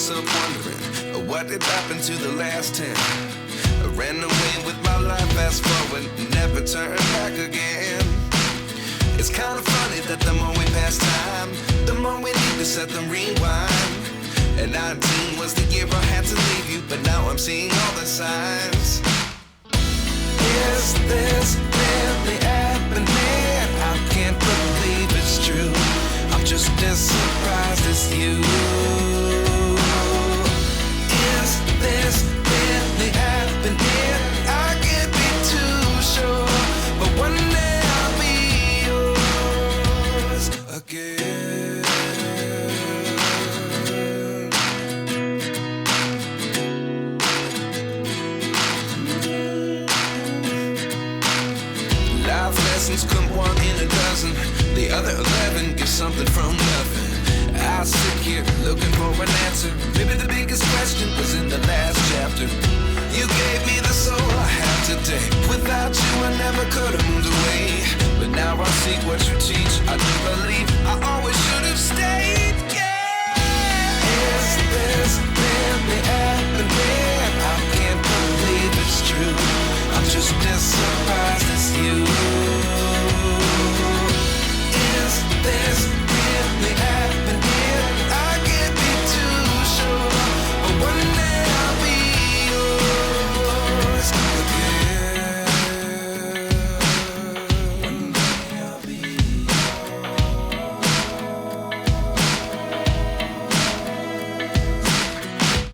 myself wondering, what did happen to the last 10? I ran away with my life, fast forward, never turn back again. It's kind of funny that the more we pass time, the more we need to set them rewind. And 19 was the year I had to leave you, but now I'm seeing all the signs. Is this really happening? I can't believe it's true. I'm just as surprised as you. Is this really happening? I can't be too sure, but one day I'll be yours again. Life lessons come one in a dozen. The other 11 get something from nothing. I sit here looking for an answer. Maybe